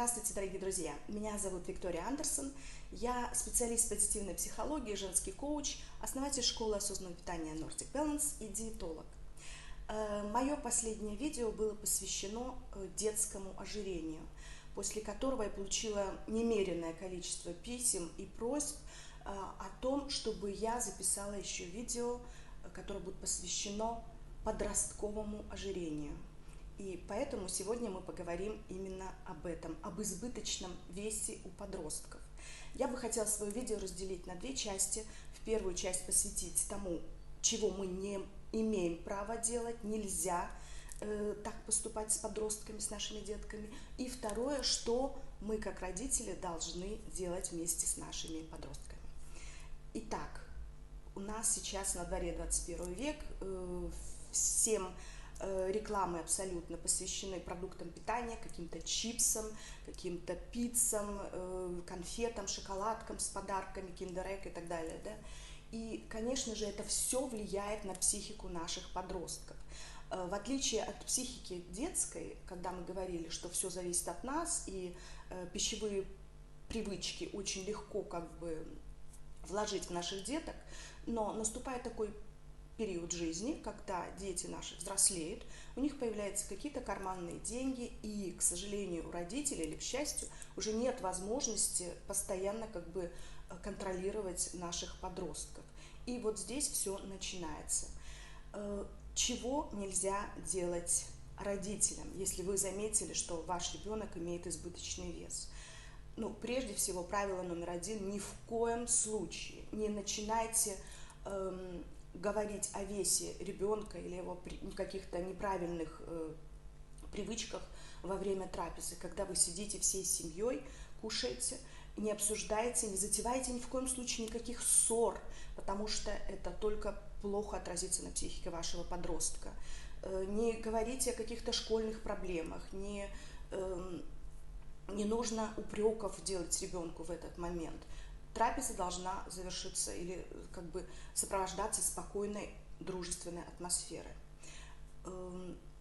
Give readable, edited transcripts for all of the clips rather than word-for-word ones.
Здравствуйте, дорогие друзья! Меня зовут Виктория Андерсон. Я специалист позитивной психологии, женский коуч, основатель школы осознанного питания Nordic Balance и диетолог. Мое последнее видео было посвящено детскому ожирению, после которого я получила немеренное количество писем и просьб о том, чтобы я записала еще видео, которое будет посвящено подростковому ожирению. И поэтому сегодня мы поговорим именно об этом, об избыточном весе у подростков. Я бы хотела свое видео разделить на две части. В первую часть посвятить тому, чего мы не имеем права делать, нельзя так поступать с подростками, с нашими детками. И второе, что мы как родители должны делать вместе с нашими подростками. Итак, у нас сейчас на дворе 21 век, всем рекламы абсолютно посвящены продуктам питания, каким-то чипсам, каким-то пиццам, конфетам, шоколадкам с подарками, киндер-эгг и так далее. Да? И, конечно же, это все влияет на психику наших подростков. В отличие от психики детской, когда мы говорили, что все зависит от нас, и пищевые привычки очень легко вложить в наших деток, но наступает такой период жизни, когда дети наши взрослеют, у них появляются какие-то карманные деньги, и, к сожалению, у родителей или к счастью уже нет возможности постоянно контролировать наших подростков. И вот здесь все начинается. Чего нельзя делать родителям, если вы заметили, что ваш ребенок имеет избыточный вес? Прежде всего, правило номер один: ни в коем случае не начинайте говорить о весе ребенка или его каких-то неправильных привычках во время трапезы. Когда вы сидите всей семьей, кушаете, не обсуждайте, не затевайте ни в коем случае никаких ссор, потому что это только плохо отразится на психике вашего подростка. Не говорите о каких-то школьных проблемах, не нужно упреков делать ребенку в этот момент. Трапеза должна завершиться или сопровождаться спокойной, дружественной атмосферой.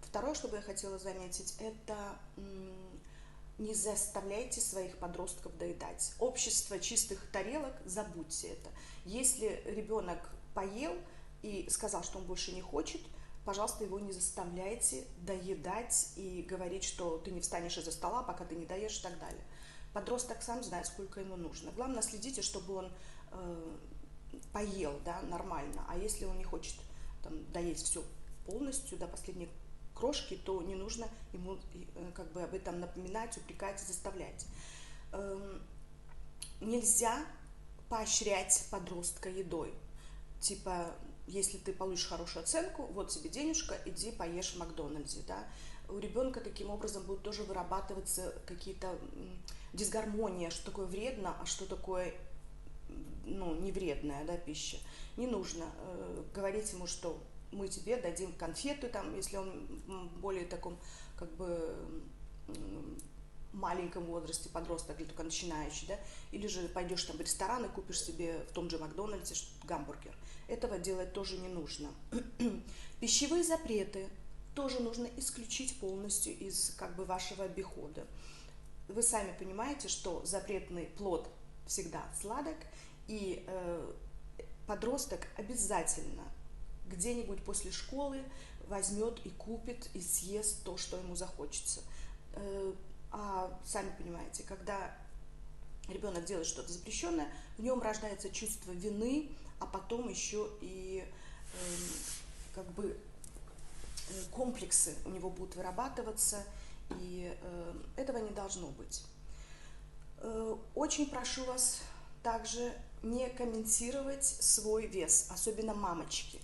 Второе, что бы я хотела заметить, это не заставляйте своих подростков доедать. Общество чистых тарелок, забудьте это. Если ребенок поел и сказал, что он больше не хочет, пожалуйста, его не заставляйте доедать и говорить, что ты не встанешь из-за стола, пока ты не доешь и так далее. Подросток сам знает, сколько ему нужно. Главное, следите, чтобы он поел, да, нормально. А если он не хочет доесть все полностью до последней крошки, то не нужно ему об этом напоминать, упрекать, заставлять. Нельзя поощрять подростка едой. Типа, если ты получишь хорошую оценку, вот тебе денежка, иди поешь в Макдональдсе, да. У ребенка таким образом будут тоже вырабатываться какие-то дисгармония, что такое вредно, а что такое не вредная, да, пища. Не нужно говорить ему, что мы тебе дадим конфеты, если он в более таком маленьком возрасте, подросток или только начинающий, да, или же пойдешь в ресторан и купишь себе в том же Макдональдсе гамбургер. Этого делать тоже не нужно. Пищевые запреты тоже нужно исключить полностью из вашего обихода. Вы сами понимаете, что запретный плод всегда сладок, и подросток обязательно где-нибудь после школы возьмет и купит и съест то, что ему захочется. А сами понимаете, когда ребенок делает что-то запрещенное, в нем рождается чувство вины, а потом еще и комплексы у него будут вырабатываться, и этого не должно быть. Очень прошу вас также не комментировать свой вес, особенно мамочки,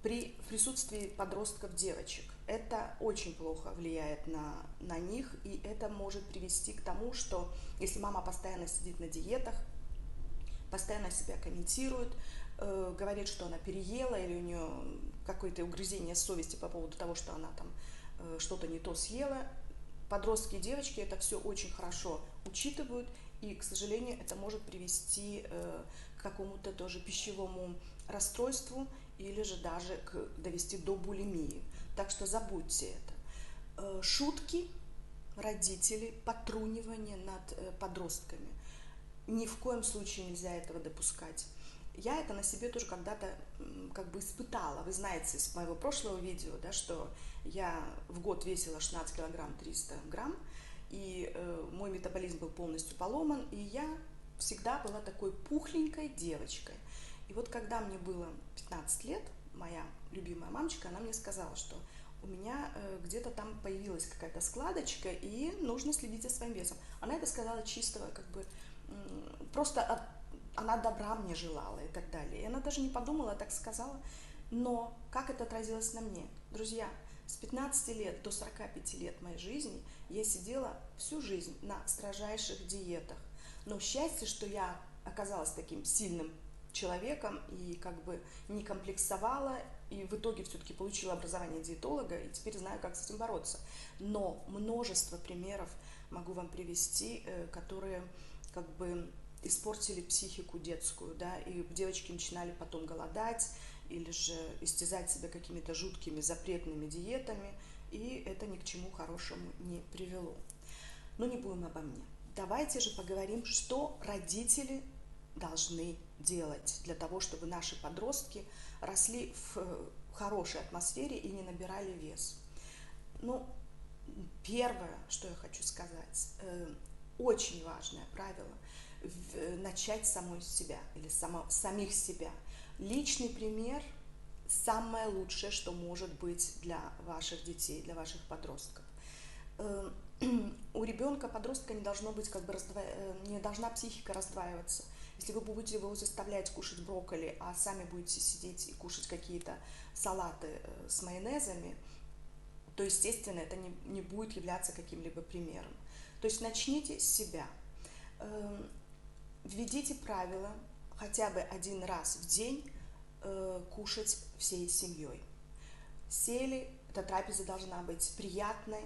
при присутствии подростков девочек. Это очень плохо влияет на них, и это может привести к тому, что если мама постоянно сидит на диетах, постоянно себя комментирует, говорит, что она переела, или у нее какое-то угрызение совести по поводу того, что она что-то не то съела. Подростки и девочки это все очень хорошо учитывают, и, к сожалению, это может привести к какому-то тоже пищевому расстройству или же даже довести до булимии. Так что забудьте это. Шутки родители потрунивание над подростками. Ни в коем случае нельзя этого допускать. Я это на себе тоже когда-то как бы испытала. Вы знаете из моего прошлого видео, да, что я в год весила 16 килограмм 300 грамм, и мой метаболизм был полностью поломан, и я всегда была такой пухленькой девочкой. И вот когда мне было 15 лет, моя любимая мамочка, она мне сказала, что у меня где-то там появилась какая-то складочка, и нужно следить за своим весом. Она это сказала чистого, как бы, просто она добра мне желала и так далее. И она даже не подумала, а так сказала. Но как это отразилось на мне? Друзья, с 15 лет до 45 лет моей жизни я сидела всю жизнь на строжайших диетах. Но счастье, что я оказалась таким сильным человеком и как бы не комплексовала, и в итоге все-таки получила образование диетолога, и теперь знаю, как с этим бороться. Но множество примеров могу вам привести, которые как бы испортили психику детскую, да, и девочки начинали потом голодать или же истязать себя какими-то жуткими запретными диетами, и это ни к чему хорошему не привело. Но не будем обо мне. Давайте же поговорим, что родители должны делать для того, чтобы наши подростки росли в хорошей атмосфере и не набирали вес. Ну, первое, что я хочу сказать, очень важное правило – начать самой себя или самих себя. Личный пример – самое лучшее, что может быть для ваших детей, для ваших подростков. У ребенка, подростка не должно быть не должна психика раздваиваться. Если вы будете его заставлять кушать брокколи, а сами будете сидеть и кушать какие-то салаты с майонезами, то, естественно, это не будет являться каким-либо примером. То есть начните с себя. Введите правила хотя бы один раз в день кушать всей семьей. Сели, эта трапеза должна быть приятной,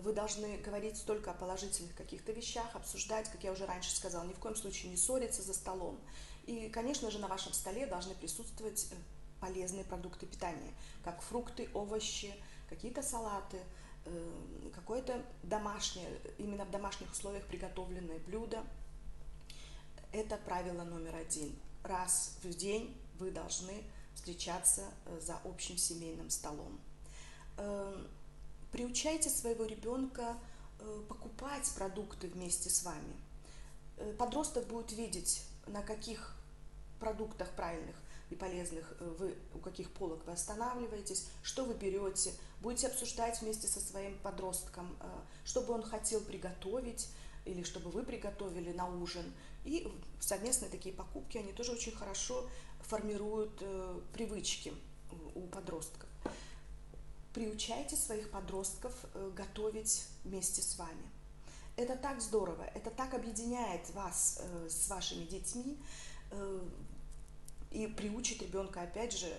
вы должны говорить только о положительных каких-то вещах, обсуждать, как я уже раньше сказала, ни в коем случае не ссориться за столом. И, конечно же, на вашем столе должны присутствовать полезные продукты питания, как фрукты, овощи, какие-то салаты, какое-то домашнее, именно в домашних условиях приготовленное блюдо. Это правило номер 1. Раз в день вы должны встречаться за общим семейным столом. Приучайте своего ребенка покупать продукты вместе с вами. Подросток будет видеть, на каких продуктах правильных и полезных у каких полок вы останавливаетесь, что вы берете, будете обсуждать вместе со своим подростком, что бы он хотел приготовить или чтобы вы приготовили на ужин. И совместные такие покупки, они тоже очень хорошо формируют привычки у подростков. Приучайте своих подростков готовить вместе с вами. Это так здорово, это так объединяет вас с вашими детьми и приучит ребенка, опять же,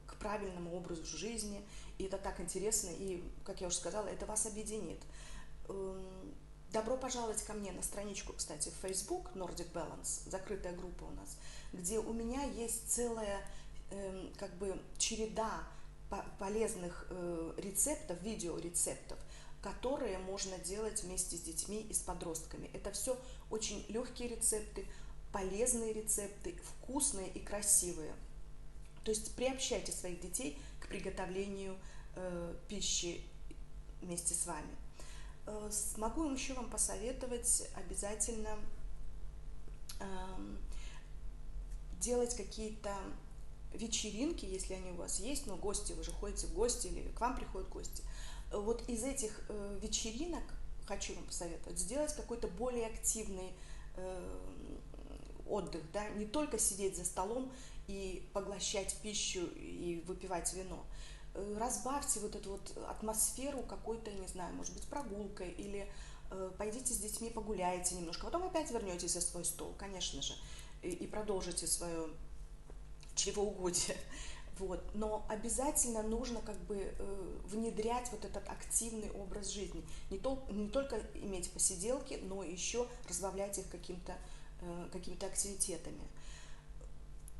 к правильному образу жизни. И это так интересно, и, как я уже сказала, это вас объединит. Добро пожаловать ко мне на страничку, кстати, в Facebook Nordic Balance, закрытая группа у нас, где у меня есть целая как бы череда полезных рецептов, видеорецептов, которые можно делать вместе с детьми и с подростками. Это все очень легкие рецепты, полезные рецепты, вкусные и красивые. То есть приобщайте своих детей к приготовлению пищи вместе с вами. Могу еще вам посоветовать обязательно делать какие-то вечеринки, если они у вас есть, но гости, вы же ходите в гости или к вам приходят гости. Вот из этих вечеринок хочу вам посоветовать сделать какой-то более активный отдых, да, не только сидеть за столом и поглощать пищу и выпивать вино. Разбавьте вот эту вот атмосферу какой-то, не знаю, может быть, прогулкой, или пойдите с детьми погуляйте немножко, потом опять вернетесь за свой стол, конечно же, и продолжите свое чревоугодие. Вот. Но обязательно нужно как бы внедрять вот этот активный образ жизни. Не только иметь посиделки, но еще разбавлять их какими-то активитетами.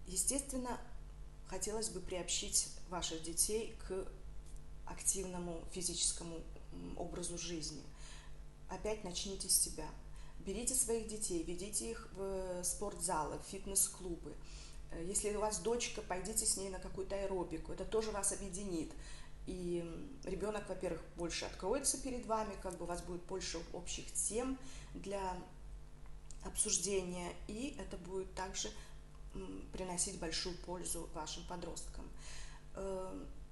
Естественно, хотелось бы приобщить ваших детей к активному физическому образу жизни. опять начните с себя. Берите своих детей, ведите их в спортзалы, в фитнес-клубы. Если у вас дочка, пойдите с ней на какую-то аэробику, это тоже вас объединит. И ребенок, во-первых, больше откроется перед вами, как бы у вас будет больше общих тем для обсуждения, и это будет также приносить большую пользу вашим подросткам.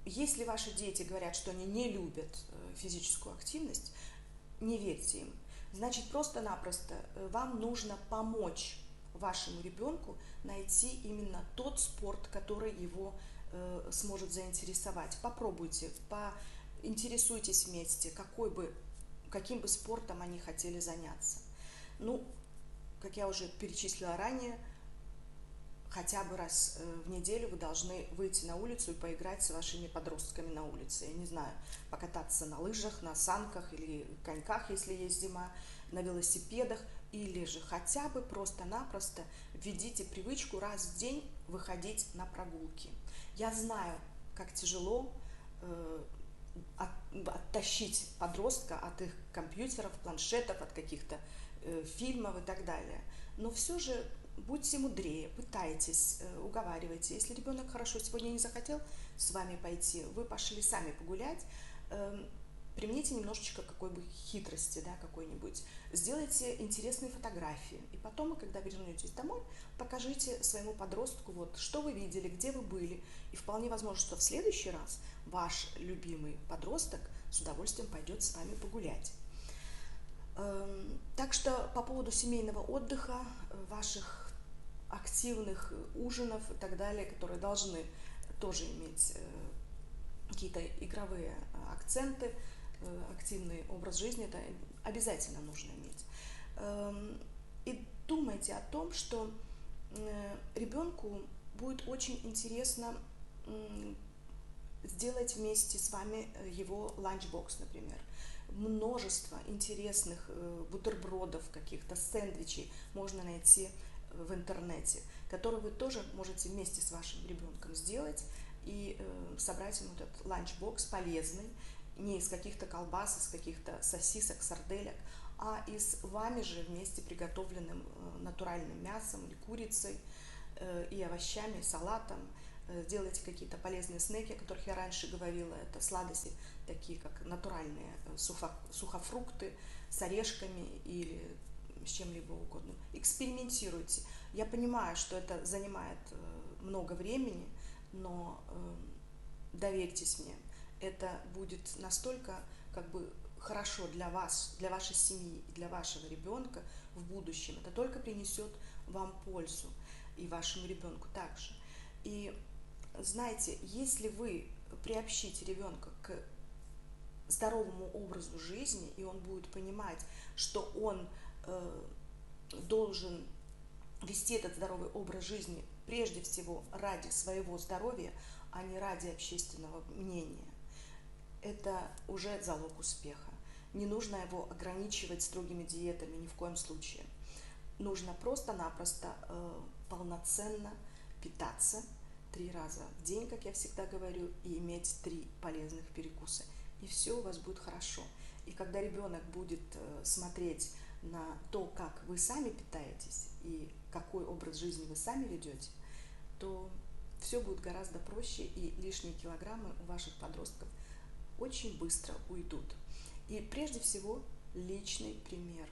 Если ваши дети говорят, что они не любят физическую активность, не верьте им. Значит, просто-напросто вам нужно помочь вашему ребенку найти именно тот спорт, который его сможет заинтересовать. Попробуйте, поинтересуйтесь вместе, каким бы спортом они хотели заняться. Ну, как я уже перечислила ранее, хотя бы раз в неделю вы должны выйти на улицу и поиграть с вашими подростками на улице. Я не знаю, покататься на лыжах, на санках или коньках, если есть зима, на велосипедах, или же хотя бы просто-напросто введите привычку раз в день выходить на прогулки. Я знаю, как тяжело оттащить подростка от их компьютеров, планшетов, от каких-то фильмов и так далее. Но все же будьте мудрее, пытайтесь, уговаривайте. Если ребенок хорошо сегодня не захотел с вами пойти, вы пошли сами погулять, примените немножечко какой бы хитрости, да, какой-нибудь. Сделайте интересные фотографии. И потом, когда вернетесь домой, покажите своему подростку, вот, что вы видели, где вы были. И вполне возможно, что в следующий раз ваш любимый подросток с удовольствием пойдет с вами погулять. Так что по поводу семейного отдыха, ваших активных ужинов и так далее, которые должны тоже иметь какие-то игровые акценты, активный образ жизни, это обязательно нужно иметь. И думайте о том, что ребенку будет очень интересно сделать вместе с вами его ланчбокс, например. Множество интересных бутербродов, каких-то сэндвичей можно найти в интернете, которые вы тоже можете вместе с вашим ребенком сделать и собрать ему этот ланчбокс полезный, не из каких-то колбас, из каких-то сосисок, сарделек, а из вами же вместе приготовленным натуральным мясом или курицей и овощами, и салатом. Делайте какие-то полезные снеки, о которых я раньше говорила. Это сладости, такие как натуральные сухофрукты с орешками или с чем-либо угодно. Экспериментируйте. Я понимаю, что это занимает много времени, но доверьтесь мне, это будет настолько как бы хорошо для вас, для вашей семьи и для вашего ребенка в будущем. Это только принесет вам пользу и вашему ребенку также. И знаете, если вы приобщите ребенка к здоровому образу жизни, и он будет понимать, что он должен вести этот здоровый образ жизни прежде всего ради своего здоровья, а не ради общественного мнения, это уже залог успеха. Не нужно его ограничивать строгими диетами ни в коем случае. Нужно просто-напросто полноценно питаться 3 раза в день, как я всегда говорю, и иметь 3 полезных перекуса. И все у вас будет хорошо. И когда ребенок будет смотреть на то, как вы сами питаетесь и какой образ жизни вы сами ведете, то все будет гораздо проще, и лишние килограммы у ваших подростков очень быстро уйдут. И прежде всего личный пример.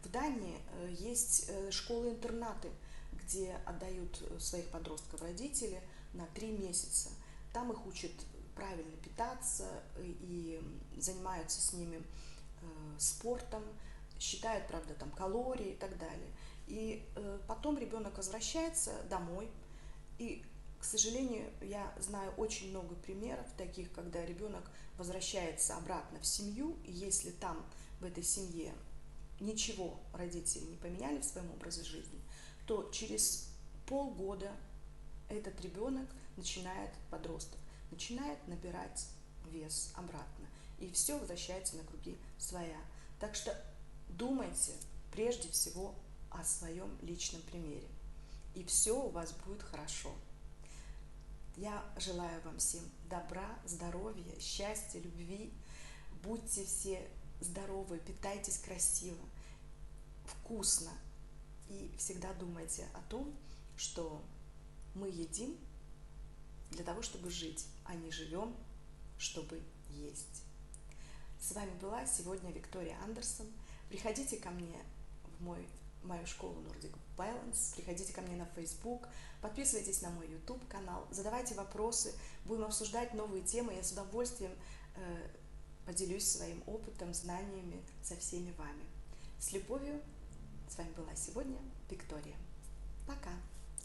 В Дании есть школы-интернаты, где отдают своих подростков родители на 3 месяца. Там их учат правильно питаться и занимаются с ними спортом, считают, правда, там калории и так далее. И потом ребенок возвращается домой, и, к сожалению, я знаю очень много примеров таких, когда ребенок возвращается обратно в семью, и если там, в этой семье, ничего родители не поменяли в своем образе жизни, то через полгода этот ребенок подросток, начинает набирать вес обратно. И все возвращается на круги своя. Так что думайте прежде всего о своем личном примере. И все у вас будет хорошо. Я желаю вам всем добра, здоровья, счастья, любви. Будьте все здорово, питайтесь красиво, вкусно. И всегда думайте о том, что мы едим для того, чтобы жить, а не живем, чтобы есть. С вами была сегодня Виктория Андерсон. Приходите ко мне в мою школу Nordic Balance, приходите ко мне на Facebook, подписывайтесь на мой YouTube канал, задавайте вопросы, будем обсуждать новые темы, я с удовольствием поделюсь своим опытом, знаниями со всеми вами. С любовью, с вами была сегодня Виктория. Пока!